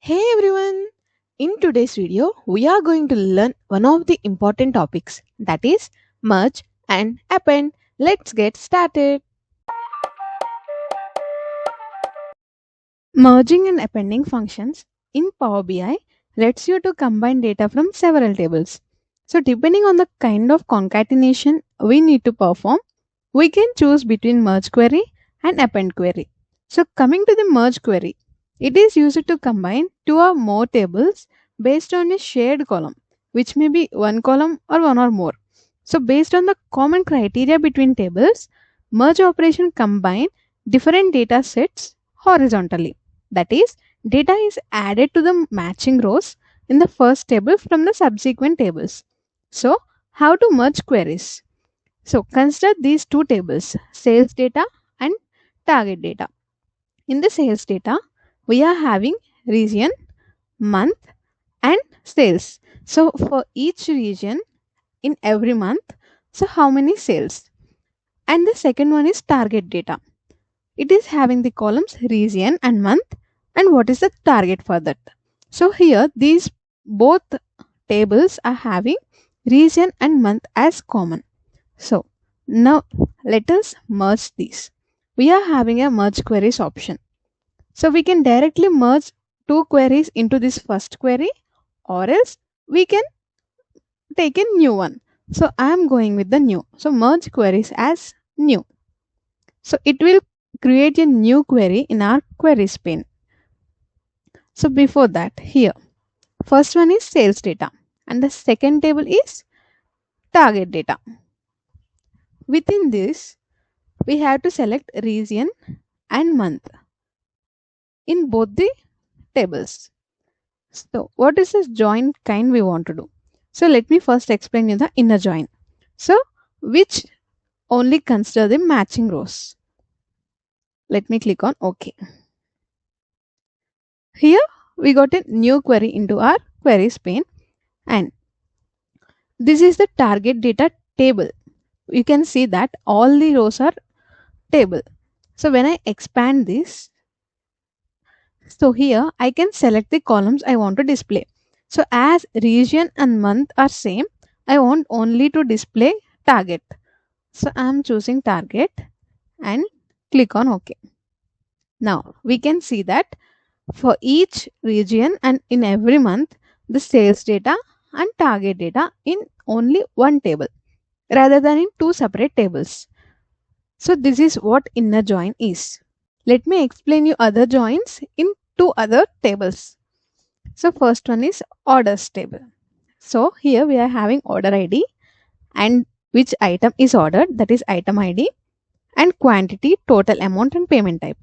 Hey everyone! In today's video, we are going to learn one of the important topics, that is merge and append. Let's get started. Merging and appending functions in Power BI lets you to combine data from several tables. So depending on the kind of concatenation we need to perform, we can choose between merge query and append query. So coming to the merge query, it is used to combine two or more tables based on a shared column, which may be one column or one or more. So based on the common criteria between tables, merge operation combine different data sets horizontally. That is, data is added to the matching rows in the first table from the subsequent tables. So how to merge queries? So consider these two tables, sales data and target data. In the sales data, we are having region, month and sales. So for each region in every month, so how many sales? And the second one is target data. It is having the columns region and month and what is the target for that. So here these both tables are having region and month as common. So now let us merge these. We are having a merge queries option. So we can directly merge two queries into this first query, or else we can take a new one. So I am going with the new. So merge queries as new. So it will create a new query in our queries pane. So before that, here first one is sales data and the second table is target data. Within this, we have to select region and month in both the tables. So what is this join kind we want to do? So let me first explain you the inner join. So which only consider the matching rows. Let me click on OK. Here we got a new query into our queries pane and this is the target data table. You can see that all the rows are table. So when I expand this, so here I can select the columns I want to display. So as region and month are same, I want only to display target. So I am choosing target and click on OK. Now we can see that for each region and in every month, the sales data and target data in only one table rather than in two separate tables. So this is what inner join is. Let me explain you other joins in two other tables. So first one is orders table. So here we are having order ID and which item is ordered, that is item ID, and quantity, total amount and payment type.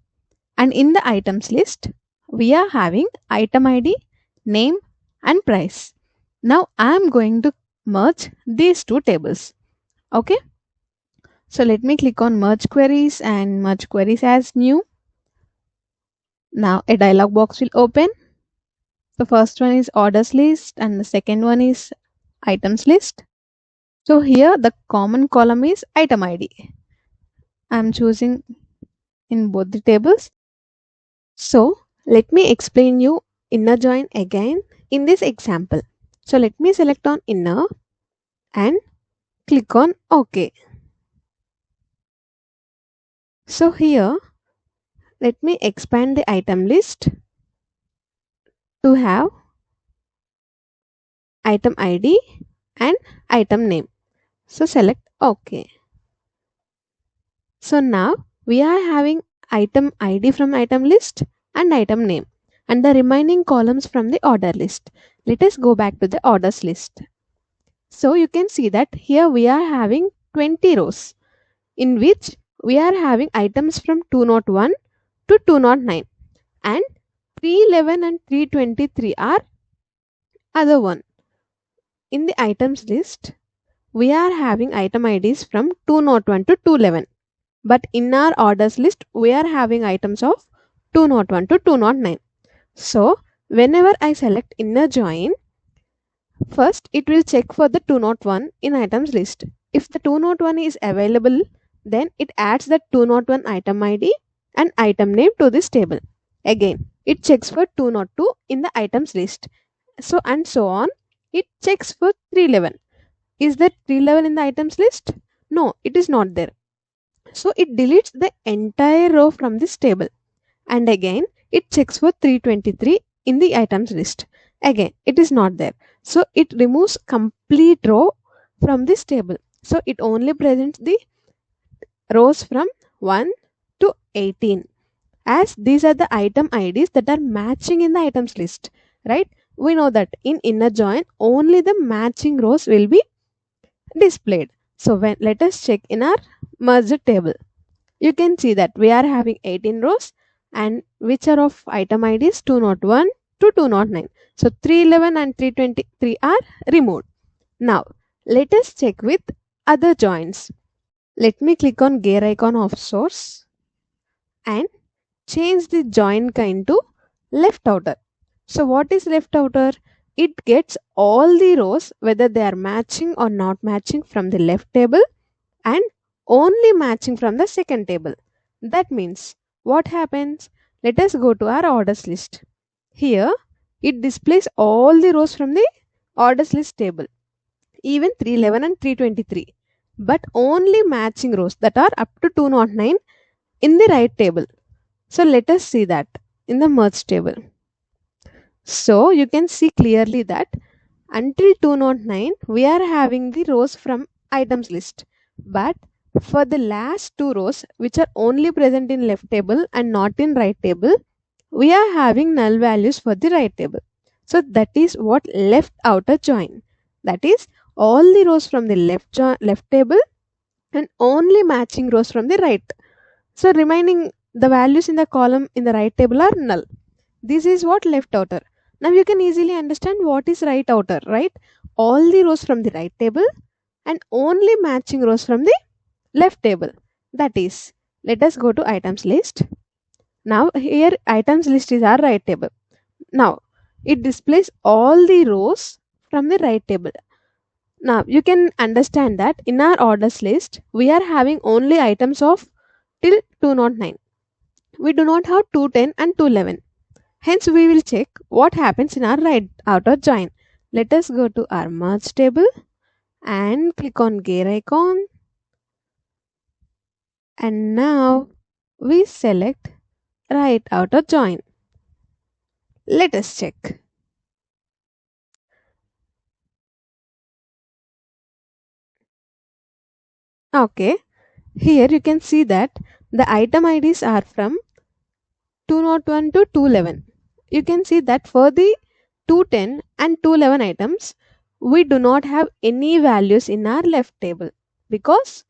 And in the items list, we are having item ID, name and price. Now I am going to merge these two tables. Okay. So let me click on merge queries and merge queries as new. Now a dialog box will open. The first one is orders list and the second one is items list. So here the common column is item ID. I am choosing in both the tables. So let me explain you inner join again in this example. So let me select on inner and click on OK. So here let me expand the item list to have item ID and item name. So select OK. So now we are having item ID from item list and item name and the remaining columns from the order list. Let us go back to the orders list. So you can see that here we are having 20 rows in which we are having items from 201 to 209 and 311 and 323 are other one. In the items list, we are having item IDs from 201 to 211. But in our orders list, we are having items of 201 to 209. So whenever I select inner join, first it will check for the 201 in items list. If the 201 is available, then it adds the 201 item ID and item name to this table. Again, it checks for 202 in the items list. So and so on. It checks for 311. Is there 311 in the items list? No, it is not there. So it deletes the entire row from this table. And again, it checks for 323 in the items list. Again, it is not there. So it removes complete row from this table. So it only presents the rows from 1 to 18, as these are the item IDs that are matching in the items list, right? We know that in inner join only the matching rows will be displayed. So when let us check in our merged table, you can see that we are having 18 rows, and which are of item IDs 201 to 209. So 311 and 323 are removed. Now let us check with other joins. Let me click on gear icon of source and change the join kind to left outer. So what is left outer? It gets all the rows whether they are matching or not matching from the left table and only matching from the second table. That means what happens? Let us go to our orders list. Here it displays all the rows from the orders list table, even 311 and 323, but only matching rows that are up to 209 in the right table. So let us see that in the merge table. So you can see clearly that until 209 we are having the rows from items list, but for the last two rows which are only present in left table and not in right table, we are having null values for the right table. So that is what left outer join. That is all the rows from the left table and only matching rows from the right. So remaining the values in the column in the right table are null. This is what left outer. Now you can easily understand what is right outer, right? All the rows from the right table and only matching rows from the left table. That is, let us go to items list. Now here items list is our right table. Now it displays all the rows from the right table. Now you can understand that in our orders list we are having only items of till 209. We do not have 210 and 211. Hence, we will check what happens in our right outer join. Let us go to our merge table and click on gear icon. And now we select right outer join. Let us check. Okay, here you can see that the item IDs are from 201 to 211. You can see that for the 210 and 211 items, we do not have any values in our left table because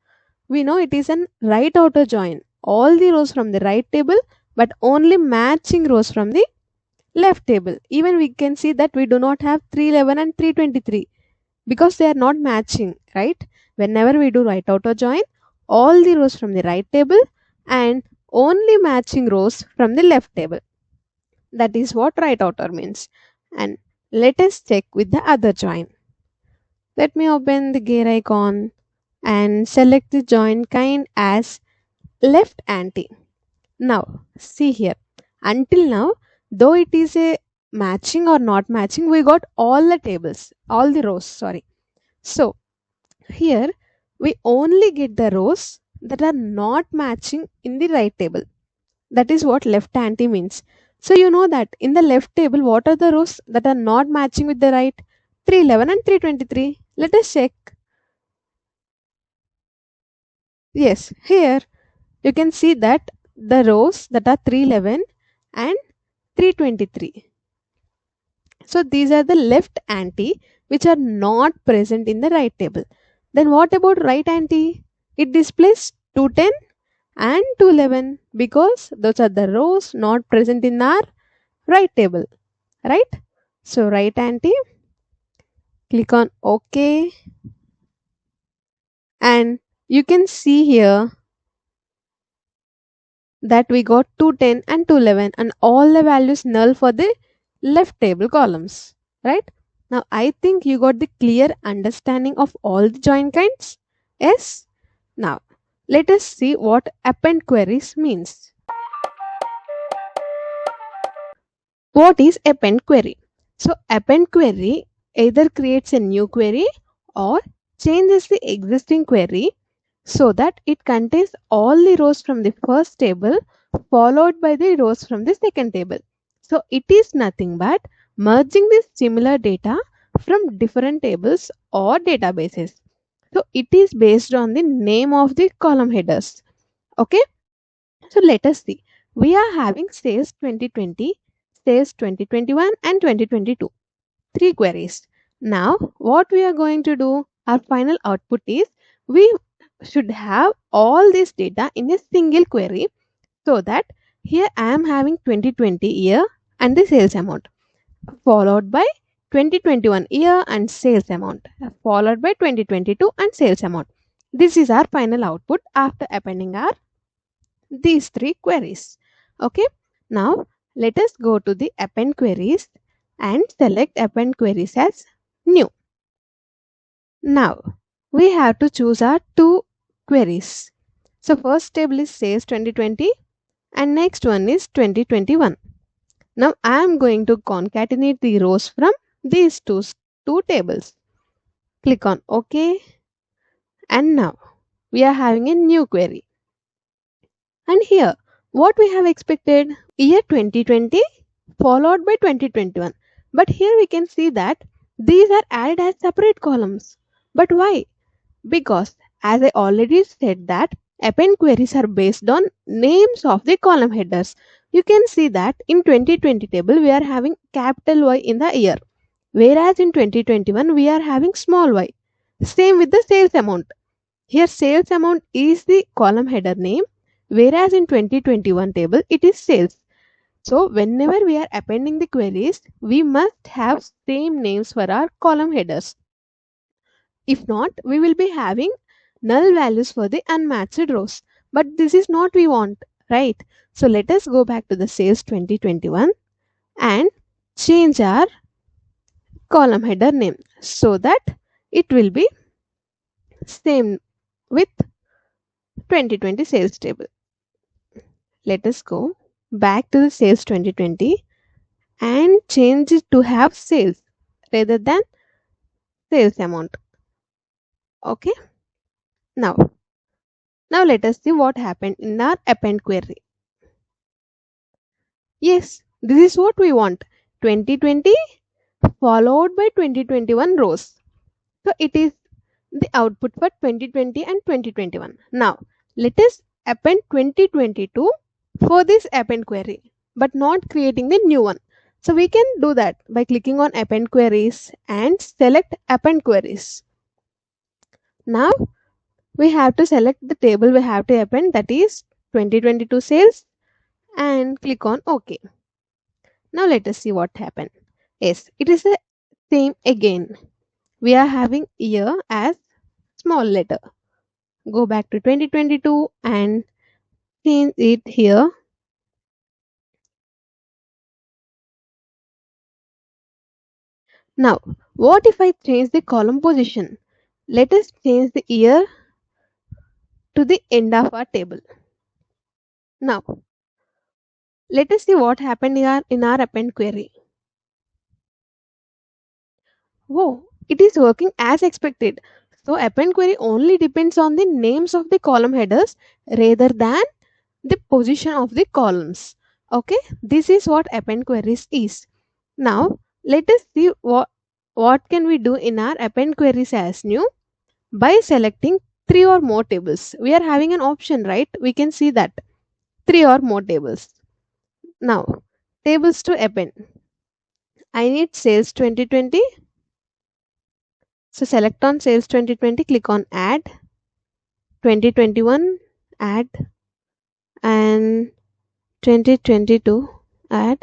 we know it is an right outer join. All the rows from the right table but only matching rows from the left table. Even we can see that we do not have 311 and 323 because they are not matching, right? Whenever we do right outer join, all the rows from the right table and only matching rows from the left table. That is what right outer means. And let us check with the other join. Let me open the gear icon and select the join kind as left anti. Now see here, until now though it is a matching or not matching, we got all the tables, all the rows, sorry. So here we only get the rows that are not matching in the right table. That is what left anti means. So you know that in the left table what are the rows that are not matching with the right? 311 and 323. Let us check. Yes, here you can see that the rows that are 311 and 323. So these are the left anti which are not present in the right table. Then what about right anti? It displays 210 and 211 because those are the rows not present in our right table, right? So right anti, click on OK, and you can see here that we got 210 and 211 and all the values null for the left table columns, right? Now I think you got the clear understanding of all the join kinds. Yes? Now let us see what append queries means. What is append query? So append query either creates a new query or changes the existing query so that it contains all the rows from the first table followed by the rows from the second table. So it is nothing but merging the similar data from different tables or databases. So it is based on the name of the column headers. Okay, so let us see. We are having sales 2020, sales 2021 and 2022. Three queries. Now what we are going to do, our final output is we should have all this data in a single query, so that here I am having 2020 year and the sales amount, followed by 2021 year and sales amount, followed by 2022 and sales amount. This is our final output after appending our these three queries. Okay, now let us go to the append queries and select append queries as new. Now we have to choose our two queries. So first table is sales 2020 and next one is 2021. Now I am going to concatenate the rows from these two tables. Click on OK, and now we are having a new query. And here what we have expected, year 2020 followed by 2021. But here we can see that these are added as separate columns. But why? Because as I already said that append queries are based on names of the column headers. You can see that in 2020 table we are having capital Y in the year, whereas in 2021 we are having small y. Same with the sales amount. Here sales amount is the column header name, whereas in 2021 table it is sales. So whenever we are appending the queries, we must have same names for our column headers. If not, we will be having null values for the unmatched rows. But this is not we want, right? So let us go back to the sales 2021 and change our column header name so that it will be same with 2020 sales table. Let us go back to the sales 2020 and change it to have sales rather than sales amount. Okay, now let us see what happened in our append query. Yes, this is what we want, 2020 followed by 2021 rows. So it is the output for 2020 and 2021. Now let us append 2022 for this append query, but not creating the new one. So we can do that by clicking on append queries and select append queries. Now we have to select the table we have to append, that is 2022 sales, and click on OK. Now let us see what happened. Yes, it is the same again. We are having year as small letter. Go back to 2022 and change it here. Now, what if I change the column position? Let us change the year to the end of our table. Now, let us see what happened here in our append query. Whoa, it is working as expected. So append query only depends on the names of the column headers rather than the position of the columns. Okay, this is what append queries is. Now let us see what can we do in our append queries as new by selecting three or more tables. We are having an option, right? We can see that three or more tables. Now tables to append. I need sales 2020. So select on sales 2020, click on add, 2021 add, and 2022 add.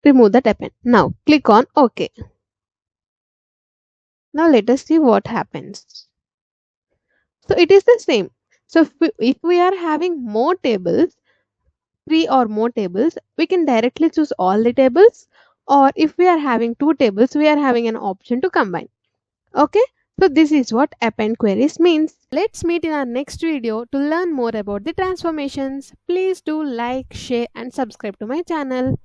Remove that append. Now click on OK. Now let us see what happens. So it is the same. So if we are having more tables, three or more tables, we can directly choose all the tables, or if we are having two tables, we are having an option to combine. Okay, So this is what append queries means. Let's meet in our next video to learn more about the transformations. Please do like, share and subscribe to my channel.